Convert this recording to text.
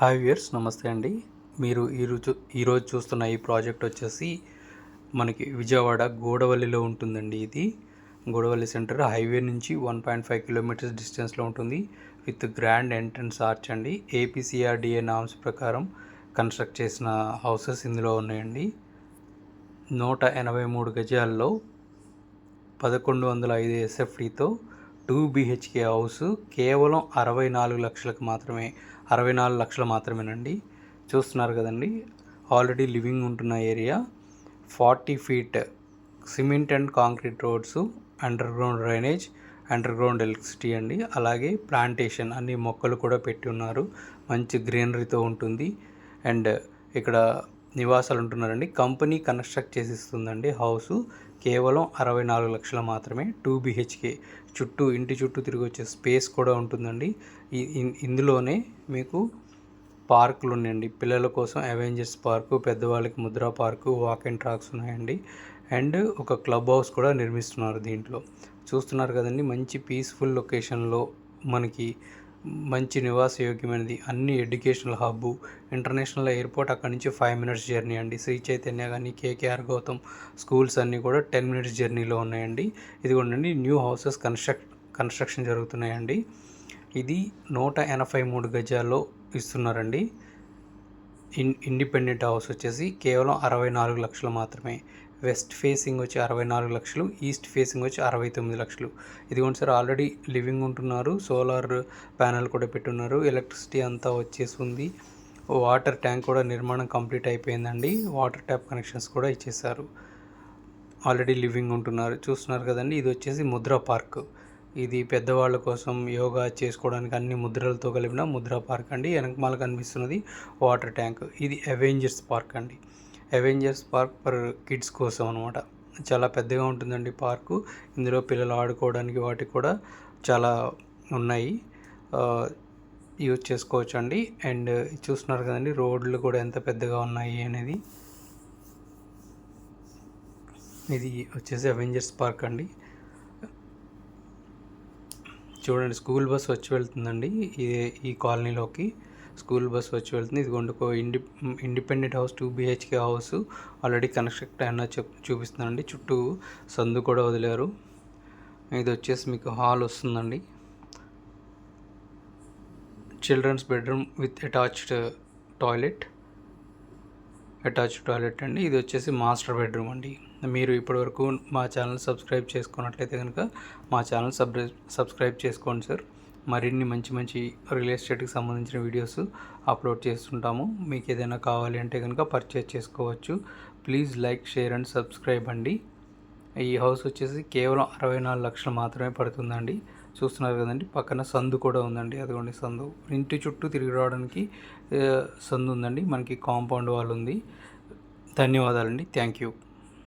Hi viewers, నమస్తే అండి. మీరు ఈరోజు చూస్తున్న ఈ ప్రాజెక్ట్ వచ్చేసి మనకి విజయవాడ గూడవల్లిలో ఉంటుందండి. ఇది గూడవల్లి సెంటర్ హైవే నుంచి 1.5 కిలోమీటర్స్ డిస్టెన్స్లో ఉంటుంది. విత్ గ్రాండ్ ఎంట్రన్స్ ఆర్చ్ అండి. ఏపీసీఆర్డీఏ నామ్స్ ప్రకారం కన్స్ట్రక్ట్ చేసిన హౌసెస్ ఇందులో ఉన్నాయండి. 183 గజాల్లో 1105 ఎస్ఎఫ్టీతో 2 BHK హౌస్ కేవలం 64 లక్షలకు మాత్రమే. 64 లక్షలు మాత్రమేనండి. చూస్తున్నారు కదండి, ఆల్రెడీ లివింగ్ ఉంటున్న area. 40 feet cement and concrete roads, under ground drainage, under ground electricity అండి. అలాగే ప్లాంటేషన్, అన్ని మొక్కలు కూడా పెట్టి ఉన్నారు. మంచి గ్రీనరీతో ఉంటుంది. అండ్ ఇక్కడ నివాసాలు ఉంటున్నారండి. కంపెనీ కన్స్ట్రక్ట్ చేసి ఇస్తుందండి హౌసు. కేవలం 64 లక్షలు మాత్రమే. 2 BHK, ఇంటి చుట్టూ తిరిగి వచ్చే స్పేస్ కూడా ఉంటుందండి. ఇందులోనే మీకు పార్కులు ఉన్నాయండి. పిల్లల కోసం అవెంజర్స్ పార్కు, పెద్దవాళ్ళకి Mudra park, walk and tracks ఉన్నాయండి. అండ్ ఒక క్లబ్ హౌస్ కూడా నిర్మిస్తున్నారు దీంట్లో. చూస్తున్నారు కదండి, మంచి పీస్ఫుల్ లొకేషన్లో మనకి మంచి నివాస యోగ్యమైనది. అన్ని ఎడ్యుకేషనల్ హబ్బు, ఇంటర్నేషనల్ ఎయిర్పోర్ట్ అక్కడి నుంచి 5 మినిట్స్ జర్నీ అండి. శ్రీ చైతన్య కానీ, కేకేఆర్ గౌతమ్ స్కూల్స్ అన్నీ కూడా 10 మినిట్స్ జర్నీలో ఉన్నాయండి. ఇదిగోండి, న్యూ హౌసెస్ కన్స్ట్రక్షన్ జరుగుతున్నాయండి. ఇది 183 గజాల్లో ఇస్తున్నారండి. ఇండిపెండెంట్ హౌస్ వచ్చేసి కేవలం 64 లక్షలు మాత్రమే. వెస్ట్ ఫేసింగ్ వచ్చి 64 లక్షలు, ఈస్ట్ ఫేసింగ్ వచ్చి 69 లక్షలు. ఇదిగోండి సార్, ఆల్రెడీ లివింగ్ ఉంటున్నారు. సోలార్ ప్యానెల్ కూడా పెట్టున్నారు. ఎలక్ట్రిసిటీ అంతా వచ్చేసి ఉంది. వాటర్ ట్యాంక్ కూడా నిర్మాణం కంప్లీట్ అయిపోయిందండి. వాటర్ ట్యాప్ కనెక్షన్స్ కూడా ఇచ్చేసారు. ఆల్రెడీ లివింగ్ ఉంటున్నారు. చూస్తున్నారు కదండి, ఇది వచ్చేసి ముద్రా పార్క్. ఇది పెద్దవాళ్ళ కోసం యోగా చేసుకోవడానికి అన్ని ముద్రలతో కలిపిన ముద్రా పార్క్ అండి. వెనకమాల కనిపిస్తున్నది వాటర్ ట్యాంక్. ఇది అవెంజర్స్ పార్క్ అండి. అవెంజర్స్ పార్క్ ఫర్ కిడ్స్ కోసం అనమాట. చాలా పెద్దగా ఉంటుందండి పార్కు. ఇందులో పిల్లలు ఆడుకోవడానికి వాటికి కూడా చాలా ఉన్నాయి, యూజ్ చేసుకోవచ్చు అండి. అండ్ చూస్తున్నారు కదండి, రోడ్లు కూడా ఎంత పెద్దగా ఉన్నాయి అనేది. ఇది వచ్చేసి అవెంజర్స్ పార్క్ అండి. చూడండి, స్కూల్ బస్ వచ్చి వెళ్తుందండి ఈ కాలనీలోకి. స్కూల్ బస్ వచ్చి వెళ్తుంది. ఇదిగోండి, independent house 2 BHK house already construct అయినా చూపిస్తుందండి. చుట్టూ సందు కూడా వదిలారు. ఇది వచ్చేసి మీకు హాల్ వస్తుందండి. Children's bedroom with attached toilet అండి. ఇది వచ్చేసి మాస్టర్ బెడ్రూమ్ అండి. మీరు ఇప్పటివరకు మా ఛానల్ సబ్స్క్రైబ్ చేసుకున్నట్లయితే కనుక మా ఛానల్ సబ్స్క్రైబ్ చేసుకోండి సార్. మరిన్ని మంచి రియల్ ఎస్టేట్కి సంబంధించిన వీడియోస్ అప్లోడ్ చేస్తుంటాము. మీకు ఏదైనా కావాలి అంటే కనుక పర్చేజ్ చేసుకోవచ్చు. Please like, share and subscribe అండి. ఈ హౌస్ వచ్చేసి కేవలం 64 లక్షలు మాత్రమే పడుతుందండి. చూస్తున్నారు కదండి, పక్కన సందు కూడా ఉందండి. అదిగోండి సందు. ఇంటి చుట్టూ తిరిగి రావడానికి సందు ఉందండి. మనకి కాంపౌండ్ వాల్ ఉంది. ధన్యవాదాలండి. Thank you.